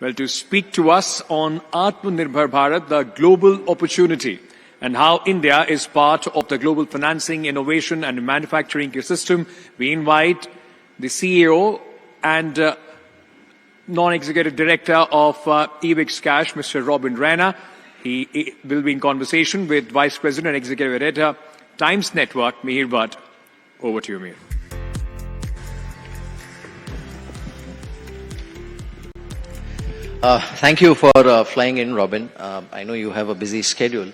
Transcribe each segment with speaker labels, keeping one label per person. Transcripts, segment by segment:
Speaker 1: Well, to speak to us on Atmanirbhar Bharat, the global opportunity, and how India is part of the global financing, innovation and manufacturing ecosystem, we invite the CEO and non-executive director of Ebix Cash, Mr. Robin Raina. He will be in conversation with Vice President and Executive Editor, Times Network, Mihir Bhatt. Over to you, Mihir.
Speaker 2: Thank you for flying in, Robin. I know you have a busy schedule,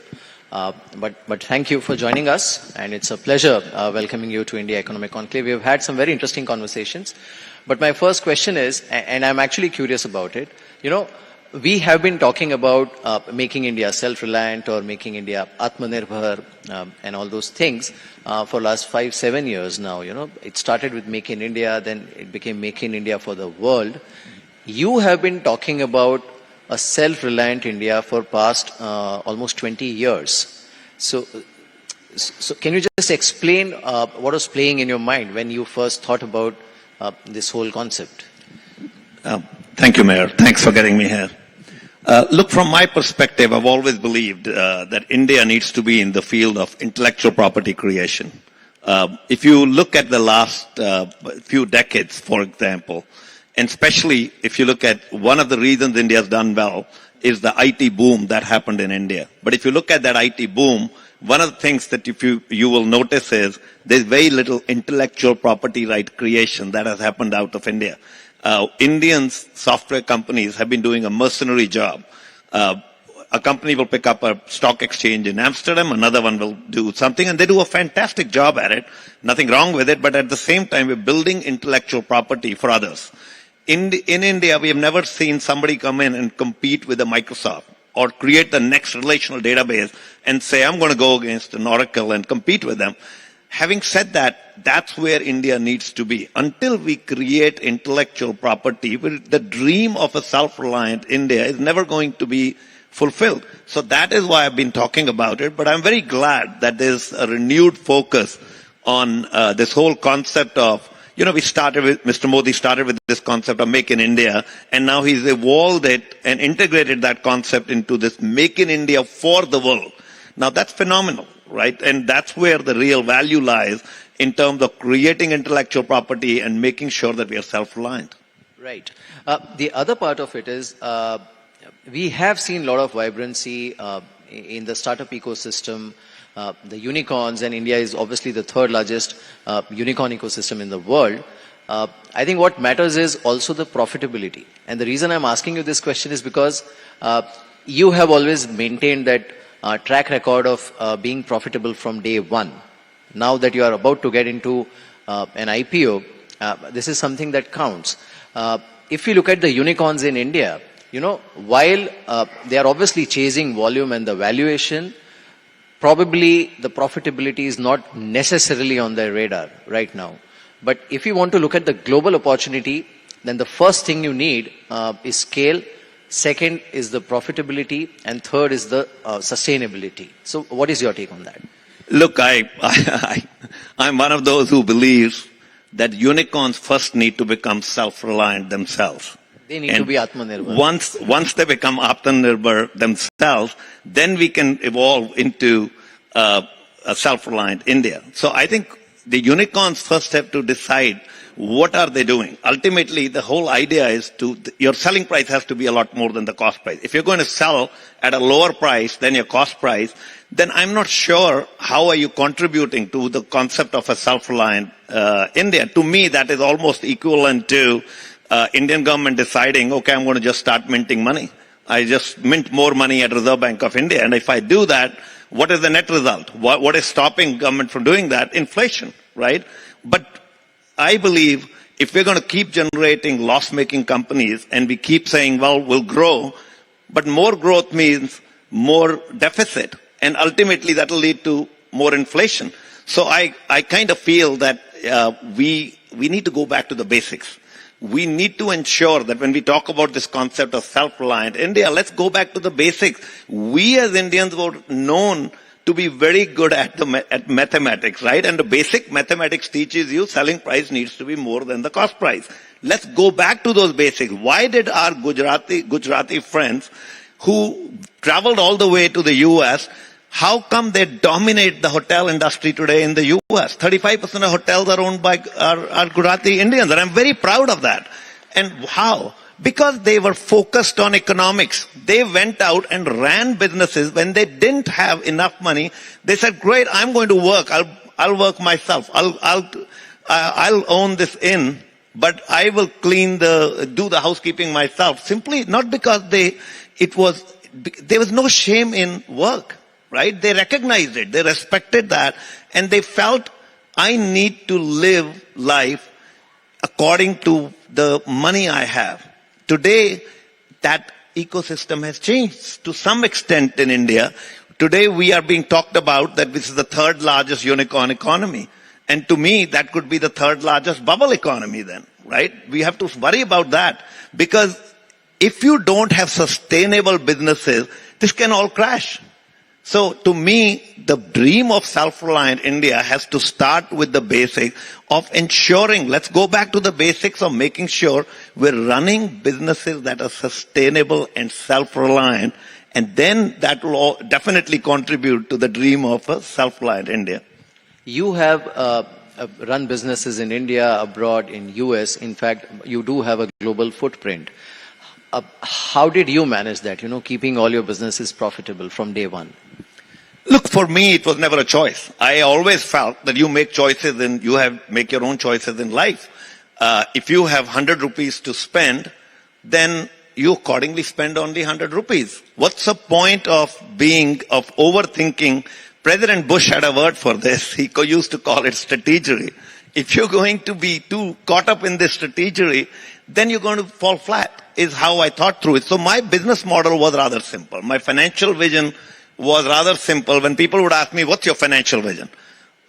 Speaker 2: but thank you for joining us, and it's a pleasure welcoming you to India Economic Conclave. We have had some very interesting conversations, but my first question is, and I'm actually curious about it, we have been talking about making India self-reliant or making India Atmanirbhar and all those things for last 5-7 years now. It started with Make in India, then it became Make in India for the world. You have been talking about a self-reliant India for past almost 20 years. So can you just explain what was playing in your mind when you first thought about this whole concept?
Speaker 3: Thank you, Mayor. Thanks for getting me here. Look, from my perspective, I've always believed that India needs to be in the field of intellectual property creation. If you look at the last few decades, for example, and especially if you look at one of the reasons India has done well is the IT boom that happened in India. But if you look at that IT boom, one of the things that you will notice is there's very little intellectual property right creation that has happened out of India. Indian software companies have been doing a mercenary job. A company will pick up a stock exchange in Amsterdam, another one will do something, and they do a fantastic job at it. Nothing wrong with it, but at the same time, we're building intellectual property for others. In India, we have never seen somebody come in and compete with a Microsoft or create the next relational database and say, I'm going to go against an Oracle and compete with them. Having said that, that's where India needs to be. Until we create intellectual property, the dream of a self-reliant India is never going to be fulfilled. So that is why I've been talking about it. But I'm very glad that there's a renewed focus on this whole concept of, we started with, Mr. Modi started with this concept of Make in India, and now he's evolved it and integrated that concept into this Make in India for the world. Now that's phenomenal, right? And that's where the real value lies in terms of creating intellectual property and making sure that we are self-reliant.
Speaker 2: Right. The other part of it is, we have seen a lot of vibrancy in the startup ecosystem. The unicorns, and India is obviously the third largest unicorn ecosystem in the world. I think what matters is also the profitability. And the reason I'm asking you this question is because you have always maintained that track record of being profitable from day one. Now that you are about to get into an IPO, this is something that counts. If you look at the unicorns in India, while they are obviously chasing volume and the valuation, probably the profitability is not necessarily on their radar right now. But if you want to look at the global opportunity, then the first thing you need is scale, second is the profitability, and third is the sustainability. So what is your take on that?
Speaker 3: Look, I'm one of those who believes that unicorns first need to become self-reliant themselves.
Speaker 2: They need to be Atmanirbhar.
Speaker 3: Once they become Atmanirbhar themselves, then we can evolve into a self-reliant India. So I think the unicorns first have to decide what are they doing. Ultimately, the whole idea is your selling price has to be a lot more than the cost price. If you're going to sell at a lower price than your cost price, then I'm not sure how are you contributing to the concept of a self-reliant India. To me, that is almost equivalent to Indian government deciding, okay, I'm going to just start minting money. I just mint more money at Reserve Bank of India. And if I do that, what is the net result? What is stopping government from doing that? Inflation, right? But I believe if we're going to keep generating loss-making companies and we keep saying, well, we'll grow, but more growth means more deficit. And ultimately that will lead to more inflation. So I kind of feel that we need to go back to the basics. We need to ensure that when we talk about this concept of self-reliant India, let's go back to the basics. We as Indians were known to be very good at mathematics, right? And the basic mathematics teaches you selling price needs to be more than the cost price. Let's go back to those basics. Why did our Gujarati friends who traveled all the way to the US, how come they dominate the hotel industry today in the US? 35% of hotels are owned by our Gujarati Indians, and I'm very proud of that. And how? Because they were focused on economics. They went out and ran businesses when they didn't have enough money. They said, great, I'm going to work. I'll work myself. I'll own this inn, but I will do the housekeeping myself. Simply not because there was no shame in work, right? They recognized it. They respected that. And they felt, I need to live life according to the money I have. Today, that ecosystem has changed to some extent in India. Today, we are being talked about that this is the third largest unicorn economy. And to me, that could be the third largest bubble economy then, right? We have to worry about that, because if you don't have sustainable businesses, this can all crash. So to me, the dream of self-reliant India has to start with the basics of ensuring, let's go back to the basics of making sure we're running businesses that are sustainable and self-reliant, and then that will all definitely contribute to the dream of a self-reliant India.
Speaker 2: You have run businesses in India, abroad, in US. In fact, you do have a global footprint. How did you manage that, keeping all your businesses profitable from day one?
Speaker 3: Look, for me, it was never a choice. I always felt that you make choices and make your own choices in life. If you have 100 rupees to spend, then you accordingly spend only 100 rupees. What's the point of overthinking? President Bush had a word for this. He used to call it strategery. If you're going to be too caught up in this strategery, then you're going to fall flat, is how I thought through it. So my business model was rather simple. My financial vision was rather simple. When people would ask me, what's your financial vision?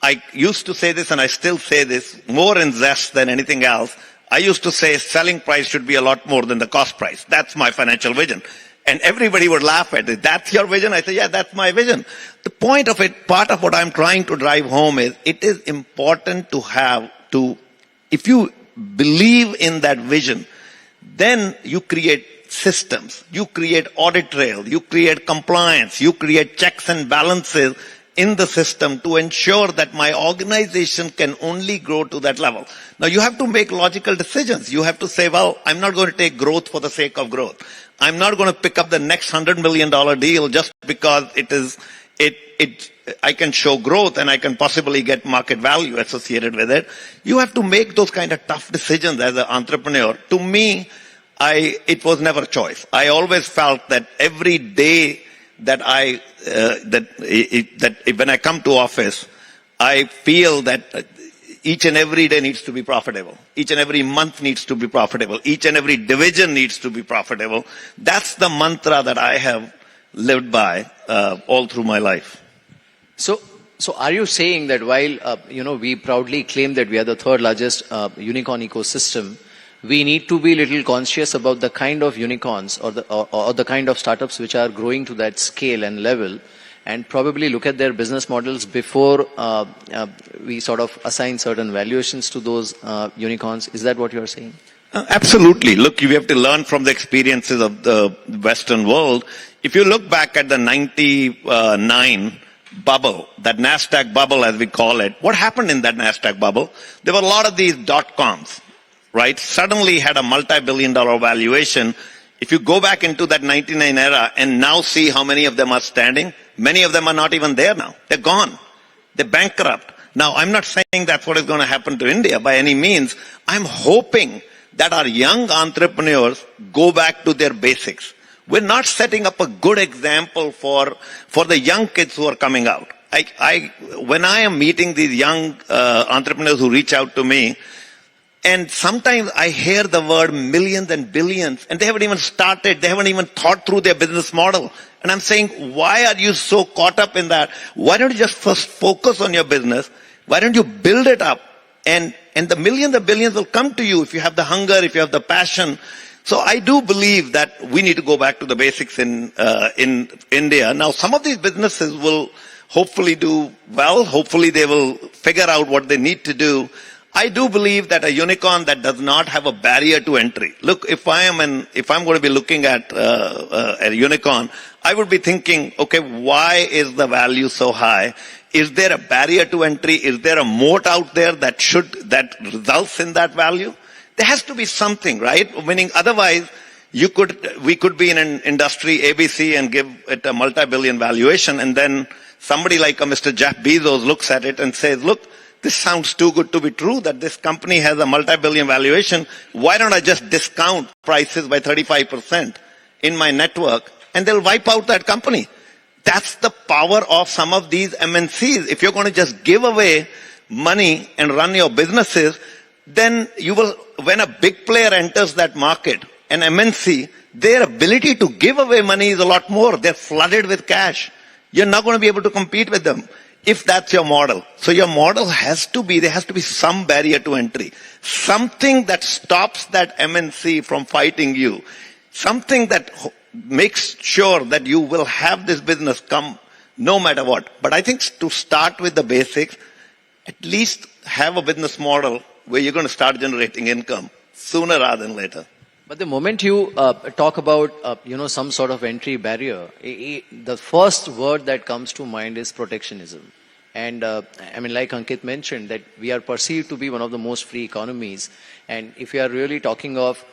Speaker 3: I used to say this, and I still say this more in zest than anything else. I used to say selling price should be a lot more than the cost price. That's my financial vision. And everybody would laugh at it. That's your vision? I say, yeah, that's my vision. The point of it, part of what I'm trying to drive home is, it is important if you believe in that vision, then you create systems, you create audit trail, you create compliance, you create checks and balances in the system to ensure that my organization can only grow to that level. Now you have to make logical decisions. You have to say, well, I'm not going to take growth for the sake of growth. I'm not going to pick up the next $100 million deal just because I can show growth and I can possibly get market value associated with it. You have to make those kind of tough decisions as an entrepreneur. To me, it was never a choice. I always felt that every day that when I come to office, I feel that each and every day needs to be profitable. Each and every month needs to be profitable. Each and every division needs to be profitable. That's the mantra that I have lived by all through my life.
Speaker 2: So are you saying that while we proudly claim that we are the third largest unicorn ecosystem, we need to be a little conscious about the kind of unicorns or the kind of startups which are growing to that scale and level, and probably look at their business models before we sort of assign certain valuations to those unicorns? Is that what you're saying?
Speaker 3: Absolutely. Look, we have to learn from the experiences of the Western world. If you look back at the 99 bubble, that NASDAQ bubble as we call it, what happened in that NASDAQ bubble? There were a lot of these dot-coms, right? Suddenly had a multi-billion-dollar valuation. If you go back into that 99 era and now see how many of them are standing, many of them are not even there now. They're gone. They're bankrupt. Now, I'm not saying that's what is going to happen to India by any means. I'm hoping that our young entrepreneurs go back to their basics. We're not setting up a good example for the young kids who are coming out. When I am meeting these young entrepreneurs who reach out to me, and sometimes I hear the word millions and billions, and they haven't even started, they haven't even thought through their business model. And I'm saying, why are you so caught up in that? Why don't you just first focus on your business? Why don't you build it up? And the millions and billions will come to you if you have the hunger, if you have the passion. So I do believe that we need to go back to the basics in India. Now, some of these businesses will hopefully do well. Hopefully they will figure out what they need to do. I do believe that a unicorn that does not have a barrier to entry. Look, if I'm going to be looking at a unicorn, I would be thinking, okay, why is the value so high? Is there a barrier to entry? Is there a moat out there that results in that value? There has to be something, right? Meaning, otherwise, we could be in an industry, ABC, and give it a multi-billion valuation, and then somebody like a Mr. Jeff Bezos looks at it and says, look, this sounds too good to be true that this company has a multi-billion valuation. Why don't I just discount prices by 35% in my network, and they'll wipe out that company? That's the power of some of these MNCs. If you're going to just give away money and run your businesses, then you will, when a big player enters that market, an MNC, their ability to give away money is a lot more. They're flooded with cash. You're not going to be able to compete with them if that's your model. So your model there has to be some barrier to entry. Something that stops that MNC from fighting you. Something that makes sure that you will have this business come no matter what. But I think to start with the basics, at least have a business model where you're going to start generating income sooner rather than later.
Speaker 2: But the moment you talk about, some sort of entry barrier, the first word that comes to mind is protectionism. And like Ankit mentioned, that we are perceived to be one of the most free economies. And if you are really talking of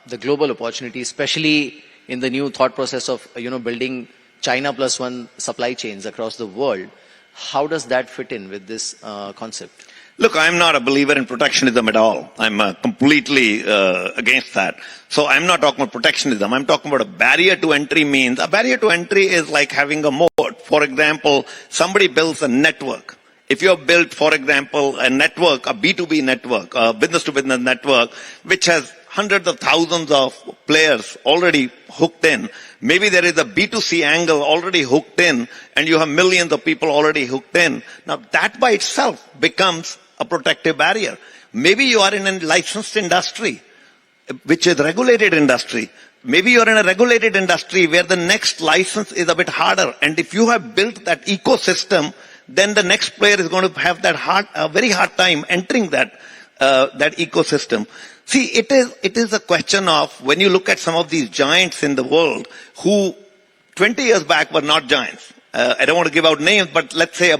Speaker 2: the global opportunity, especially in the new thought process of, building China plus one supply chains across the world, how does that fit in with this concept?
Speaker 3: Look, I'm not a believer in protectionism at all. I'm completely against that. So I'm not talking about protectionism. I'm talking about a barrier to entry means. A barrier to entry is like having a moat. For example, somebody builds a network. If you have built, for example, a network, a B2B network, a business-to-business network, which has hundreds of thousands of players already hooked in. Maybe there is a B2C angle already hooked in, and you have millions of people already hooked in. Now that by itself becomes a protective barrier. Maybe you are in a licensed industry, which is regulated industry. Maybe you're in a regulated industry where the next license is a bit harder. And if you have built that ecosystem, then the next player is going to have a very hard time entering that ecosystem. See, it is a question of when you look at some of these giants in the world who 20 years back were not giants. I don't want to give out names, but let's say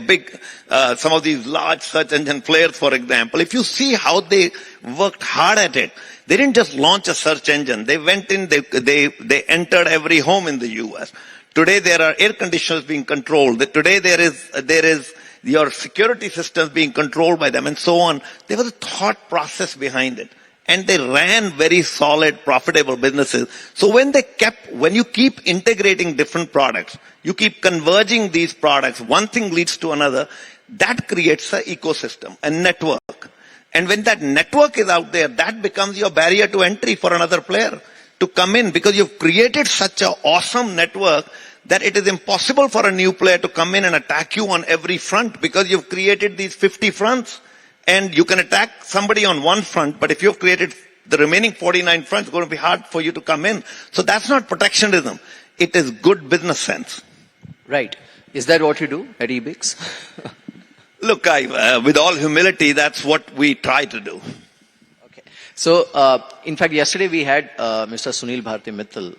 Speaker 3: some of these large search engine players, for example, if you see how they worked hard at it, they didn't just launch a search engine. They went in, they entered every home in the US. Today there are air conditioners being controlled. Today there is your security systems being controlled by them and so on. There was a thought process behind it. And they ran very solid, profitable businesses. So when you keep integrating different products, you keep converging these products, one thing leads to another, that creates an ecosystem, a network. And when that network is out there, that becomes your barrier to entry for another player to come in, because you've created such an awesome network that it is impossible for a new player to come in and attack you on every front, because you've created these 50 fronts. And you can attack somebody on one front, but if you've created the remaining 49 fronts, it's going to be hard for you to come in. So that's not protectionism. It is good business sense.
Speaker 2: Right. Is that what you do at Ebix?
Speaker 3: Look, with all humility, that's what we try to do.
Speaker 2: Okay. So, in fact, yesterday we had Mr. Sunil Bharti Mittal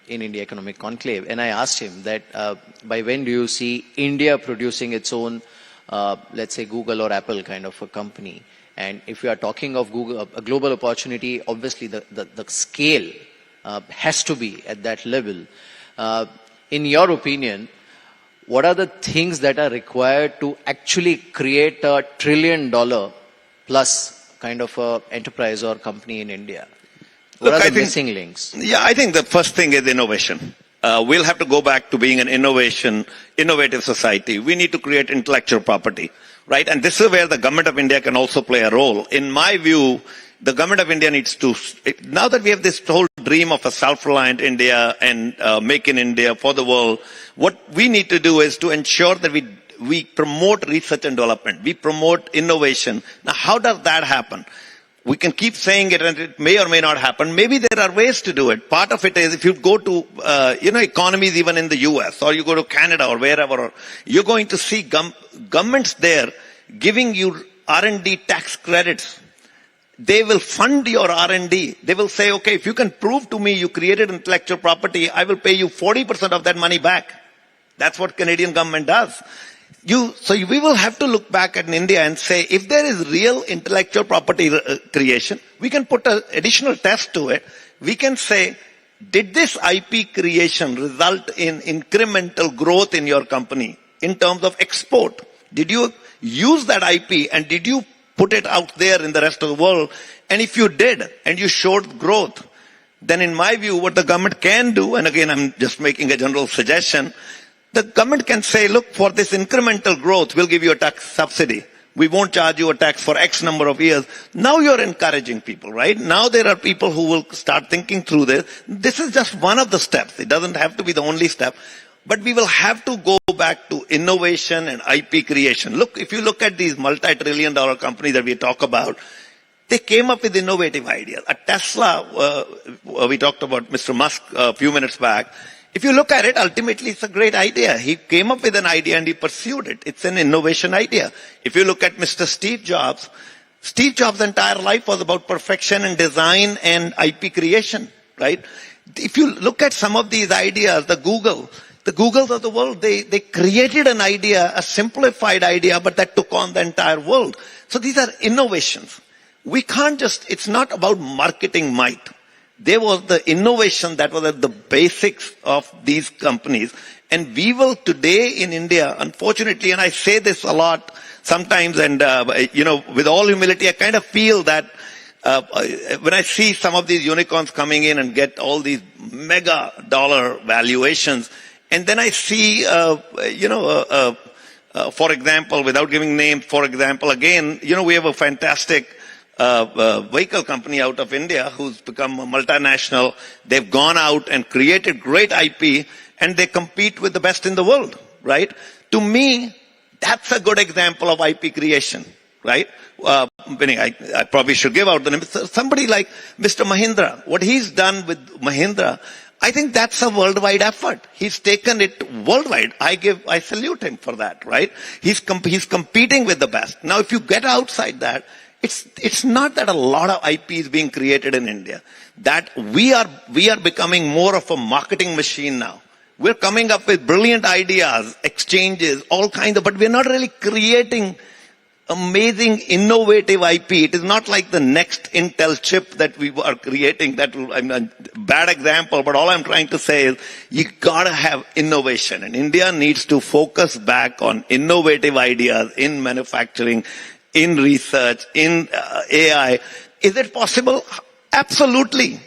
Speaker 2: in India Economic Conclave, and I asked him that by when do you see India producing its own let's say Google or Apple kind of a company? And if we are talking of Google, a global opportunity, obviously the scale has to be at that level. In your opinion, what are the things that are required to actually create a $1 trillion plus kind of a enterprise or company in India? What are the missing links?
Speaker 3: Yeah, I think the first thing is innovation. We'll have to go back to being an innovative society. We need to create intellectual property, right? And this is where the government of India can also play a role. In my view, the government of India needs to, now that we have this whole dream of a self-reliant India and make in India for the world, what we need to do is to ensure that we promote research and development. We promote innovation. Now, how does that happen? We can keep saying it and it may or may not happen. Maybe there are ways to do it. Part of it is if you go to, economies even in the US or you go to Canada or wherever, you're going to see governments there giving you R&D tax credits. They will fund your R&D. They will say, okay, if you can prove to me you created intellectual property, I will pay you 40% of that money back. That's what Canadian government does. So we will have to look back at India and say, if there is real intellectual property creation, we can put an additional test to it. We can say, did this IP creation result in incremental growth in your company in terms of export? Did you use that IP and did you put it out there in the rest of the world? And if you did and you showed growth, then in my view, what the government can do, and again, I'm just making a general suggestion, the government can say, look, for this incremental growth, we'll give you a tax subsidy. We won't charge you a tax for X number of years. Now you're encouraging people, right? Now there are people who will start thinking through this. This is just one of the steps. It doesn't have to be the only step. But we will have to go back to innovation and IP creation. Look, if you look at these multi-trillion-dollar companies that we talk about, they came up with innovative ideas. A Tesla, we talked about Mr. Musk a few minutes back. If you look at it, ultimately it's a great idea. He came up with an idea and he pursued it. It's an innovation idea. If you look at Mr. Steve Jobs' entire life was about perfection and design and IP creation, right? If you look at some of these ideas, the Googles of the world, they created an idea, a simplified idea, but that took on the entire world. So these are innovations. We can't just, it's not about marketing might. There was the innovation that was at the basics of these companies. And we will today in India, unfortunately, and I say this a lot sometimes, and with all humility, I kind of feel that when I see some of these unicorns coming in and get all these mega dollar valuations, and then I see, for example, without giving names, for example, again, we have a fantastic vehicle company out of India who's become a multinational. They've gone out and created great IP and they compete with the best in the world, right? To me, that's a good example of IP creation, right? I probably should give out the name. Somebody like Mr. Mahindra, what he's done with Mahindra, I think that's a worldwide effort. He's taken it worldwide. I salute him for that, right? He's competing with the best. Now, if you get outside that, it's not that a lot of IP is being created in India. That we are becoming more of a marketing machine now. We're coming up with brilliant ideas, exchanges, all kinds of, but we're not really creating amazing, innovative IP. It is not like the next Intel chip that we are creating. I'm a bad example, but all I'm trying to say is you gotta have innovation. And India needs to focus back on innovative ideas in manufacturing, in research, in AI. Is it possible? Absolutely.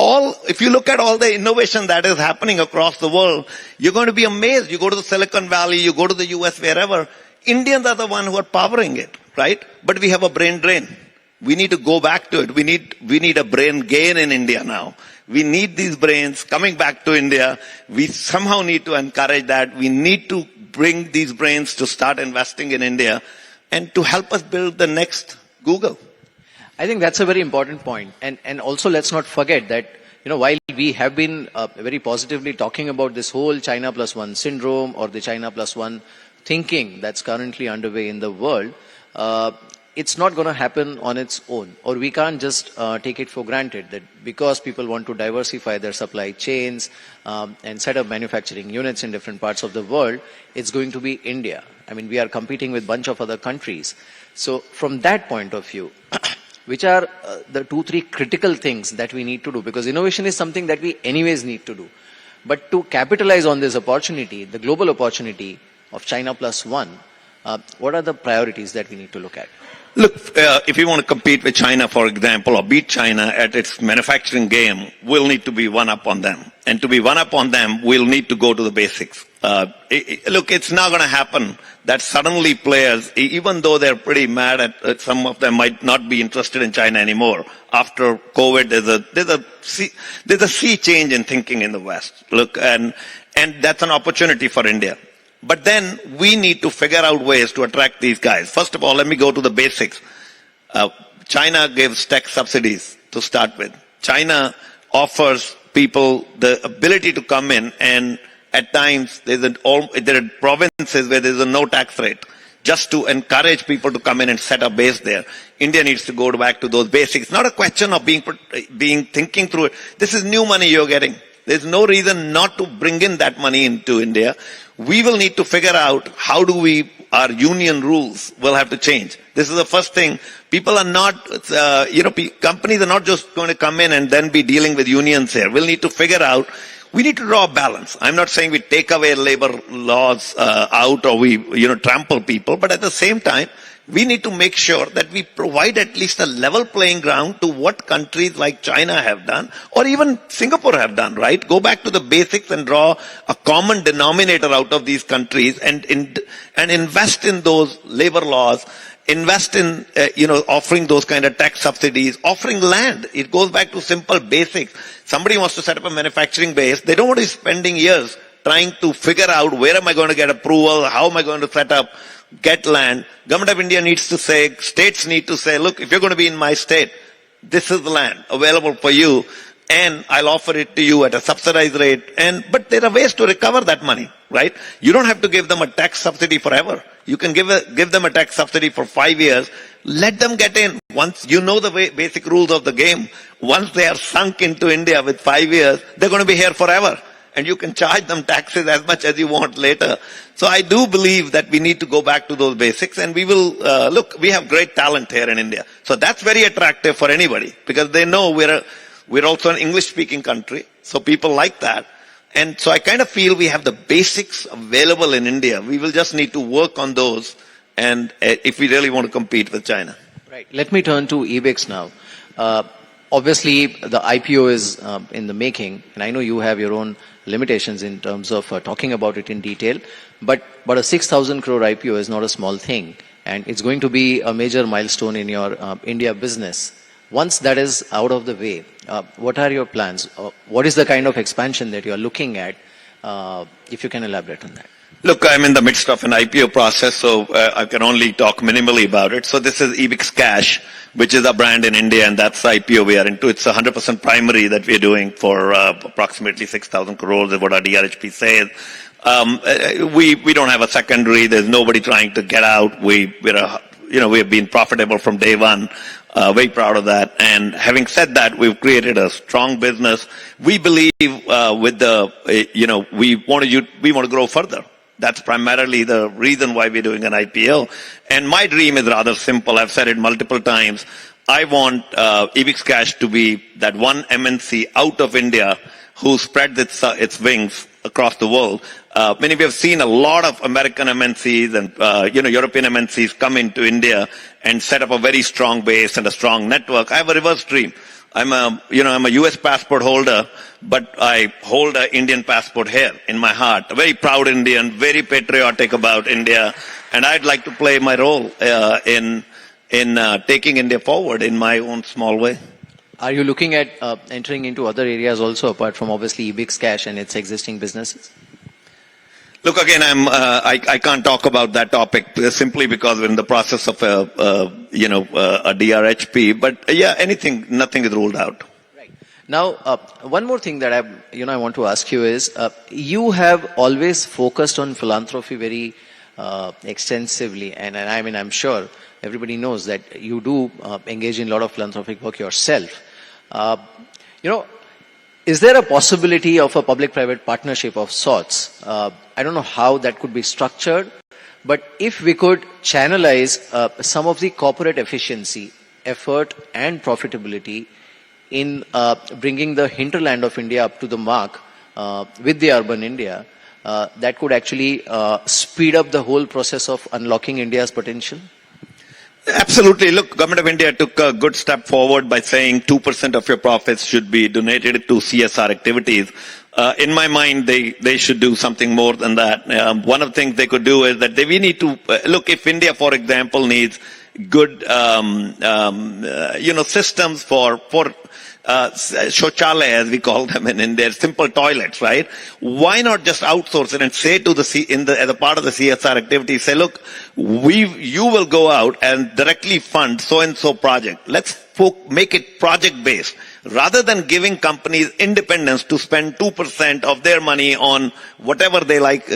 Speaker 3: If you look at all the innovation that is happening across the world, you're going to be amazed. You go to the Silicon Valley, you go to the US, wherever. Indians are the ones who are powering it, right? But we have a brain drain. We need to go back to it. We need a brain gain in India now. We need these brains coming back to India. We somehow need to encourage that. We need to bring these brains to start investing in India and to help us build the next Google.
Speaker 2: I think that's a very important point. And also let's not forget that, while we have been very positively talking about this whole China plus one syndrome or the China plus one thinking that's currently underway in the world, it's not going to happen on its own. Or we can't just take it for granted that because people want to diversify their supply chains and set up manufacturing units in different parts of the world, it's going to be India. I mean, we are competing with a bunch of other countries. So from that point of view, which are the 2-3 critical things that we need to do? Because innovation is something that we anyways need to do. But to capitalize on this opportunity, the global opportunity of China plus one, what are the priorities that we need to look at?
Speaker 3: Look, if we want to compete with China, for example, or beat China at its manufacturing game, we'll need to be one up on them. And to be one up on them, we'll need to go to the basics. Look, it's not going to happen that suddenly players, even though they're pretty mad at some of them might not be interested in China anymore. After COVID, there's a sea change in thinking in the West. Look, and that's an opportunity for India. But then we need to figure out ways to attract these guys. First of all, let me go to the basics. China gives tax subsidies to start with. China offers people the ability to come in, and at times there are provinces where there's a no tax rate. just to encourage people to come in and set up base there. India needs to go back to those basics. Not a question of thinking through it. This is new money you're getting. There's no reason not to bring in that money into India. We will need to figure out how do our union rules will have to change. This is the first thing. People are not, companies are not just going to come in and then be dealing with unions here. We'll need to figure out, we need to draw a balance. I'm not saying we take away labor laws out or we, trample people, but at the same time, we need to make sure that we provide at least a level playing ground to what countries like China have done, or even Singapore have done, right? Go back to the basics and draw a common denominator out of these countries and invest in those labor laws, invest in, offering those kind of tax subsidies, offering land. It goes back to simple basics. Somebody wants to set up a manufacturing base. They don't want to be spending years trying to figure out where am I going to get approval, how am I going to set up, get land. Government of India needs to say, states need to say, look, if you're going to be in my state, this is the land available for you, and I'll offer it to you at a subsidized rate. But there are ways to recover that money, right? You don't have to give them a tax subsidy forever. You can give them a tax subsidy for 5 years. Let them get in. Once you know the basic rules of the game, once they are sunk into India with 5 years, they're going to be here forever. And you can charge them taxes as much as you want later. So I do believe that we need to go back to those basics, and we will, we have great talent here in India. So that's very attractive for anybody, because they know we're also an English-speaking country, so people like that. And so I kind of feel we have the basics available in India. We will just need to work on those, and if we really want to compete with China.
Speaker 2: Right. Let me turn to Ebix now. Obviously, the IPO is in the making, and I know you have your own limitations in terms of talking about it in detail, but a 6,000 crore IPO is not a small thing, and it's going to be a major milestone in your India business. Once that is out of the way, what are your plans? What is the kind of expansion that you are looking at? If you can elaborate on that.
Speaker 3: Look, I'm in the midst of an IPO process, so I can only talk minimally about it. So this is Ebix Cash, which is a brand in India, and that's the IPO we are into. It's 100% primary that we're doing for approximately 6,000 crores is what our DRHP says. We don't have a secondary. There's nobody trying to get out. We have been profitable from day one. Very proud of that. And having said that, we've created a strong business. We believe with we want to grow further. That's primarily the reason why we're doing an IPO. And my dream is rather simple. I've said it multiple times. I want Ebix Cash to be that one MNC out of India who spread its wings across the world. Many of you have seen a lot of American MNCs and European MNCs come into India and set up a very strong base and a strong network. I have a reverse dream. I'm a US passport holder, but I hold an Indian passport here in my heart. A very proud Indian, very patriotic about India, and I'd like to play my role in taking India forward in my own small way.
Speaker 2: Are you looking at entering into other areas also, apart from obviously Ebix Cash and its existing businesses?
Speaker 3: Look, again, I can't talk about that topic simply because we're in the process of a DRHP. But yeah, nothing is ruled out.
Speaker 2: Right. Now, one more thing that I want to ask you is, you have always focused on philanthropy very extensively, and I mean, I'm sure everybody knows that you do engage in a lot of philanthropic work yourself. Is there a possibility of a public-private partnership of sorts? I don't know how that could be structured, but if we could channelize some of the corporate efficiency, effort and profitability in bringing the hinterland of India up to the mark with the urban India, that could actually speed up the whole process of unlocking India's potential?
Speaker 3: Absolutely. Look, Government of India took a good step forward by saying 2% of your profits should be donated to CSR activities. In my mind, they should do something more than that. One of the things they could do is that we need to look, if India, for example, needs good, systems for shauchalaya, as we call them in India, simple toilets, right? Why not just outsource it and say to as a part of the CSR activity, say, look, you will go out and directly fund so-and-so project. Let's make it project-based. Rather than giving companies independence to spend 2% of their money on whatever they like,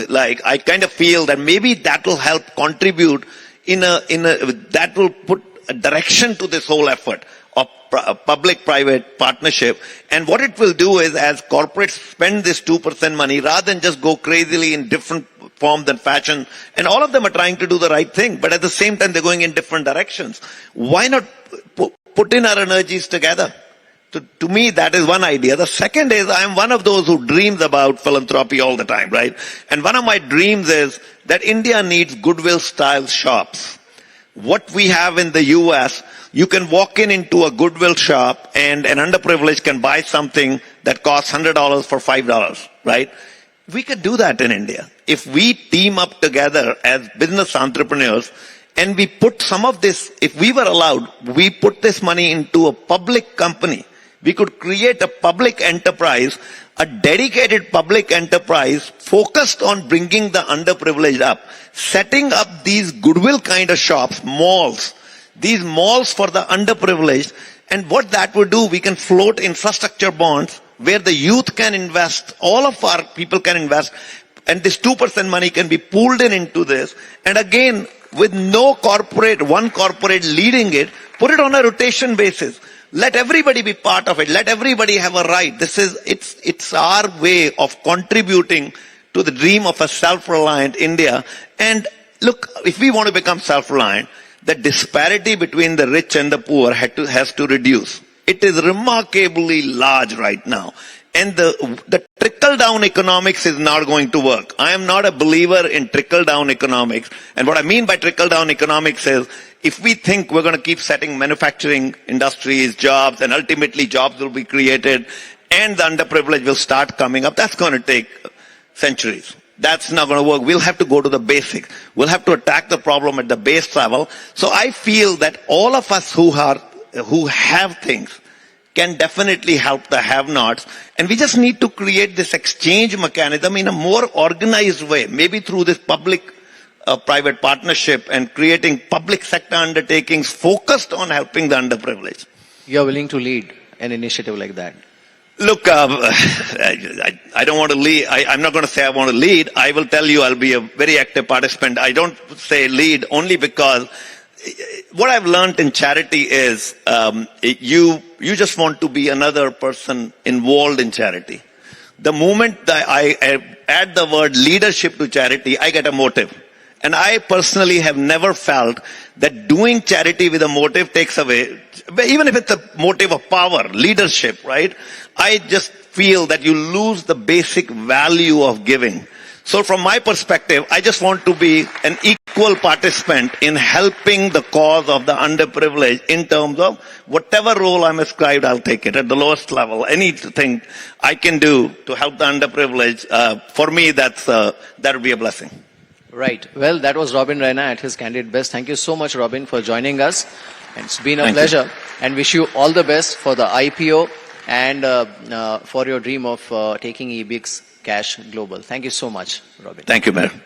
Speaker 3: I kind of feel that maybe that will help contribute that will put a direction to this whole effort of public-private partnership. And what it will do is, as corporates spend this 2% money, rather than just go crazily in different forms and fashion, and all of them are trying to do the right thing, but at the same time they're going in different directions. Why not put in our energies together? To me, that is one idea. The second is, I am one of those who dreams about philanthropy all the time, right? And one of my dreams is that India needs Goodwill-style shops. What we have in the US, you can walk into a Goodwill shop and an underprivileged can buy something that costs $100 for $5, right? We could do that in India. If we team up together as business entrepreneurs and we put some of this, if we were allowed, we put this money into a public company. We could create a public enterprise, a dedicated public enterprise focused on bringing the underprivileged up, setting up these Goodwill kind of shops, malls, these malls for the underprivileged. And what that would do, we can float infrastructure bonds where the youth can invest, all of our people can invest, and this 2% money can be pooled into this. And again, with no corporate, one corporate leading it, put it on a rotation basis. Let everybody be part of it. Let everybody have a right. It's our way of contributing to the dream of a self-reliant India. And look, if we want to become self-reliant, the disparity between the rich and the poor has to reduce. It is remarkably large right now. And the trickle-down economics is not going to work. I am not a believer in trickle-down economics. And what I mean by trickle-down economics is, if we think we're going to keep setting manufacturing industries, jobs, and ultimately jobs will be created, and the underprivileged will start coming up, that's going to take centuries. That's not going to work. We'll have to go to the basics. We'll have to attack the problem at the base level. So I feel that all of us who have things can definitely help the have-nots. And we just need to create this exchange mechanism in a more organized way, maybe through this public-private partnership and creating public sector undertakings focused on helping the underprivileged.
Speaker 2: You're willing to lead an initiative like that?
Speaker 3: Look, I don't want to lead. I'm not going to say I want to lead. I will tell you I'll be a very active participant. I don't say lead only because what I've learned in charity is you just want to be another person involved in charity. The moment that I add the word leadership to charity, I get a motive. And I personally have never felt that doing charity with a motive takes away, even if it's a motive of power, leadership, right? I just feel that you lose the basic value of giving. So from my perspective, I just want to be an equal participant in helping the cause of the underprivileged in terms of whatever role I'm ascribed, I'll take it at the lowest level. Anything I can do to help the underprivileged, for me, that would be a blessing.
Speaker 2: Right. Well, that was Robin Raina at his candid best. Thank you so much, Robin, for joining us. And it's been a pleasure. And wish you all the best for the IPO and for your dream of taking Ebix Cash global. Thank you so much, Robin.
Speaker 3: Thank you, Mihir.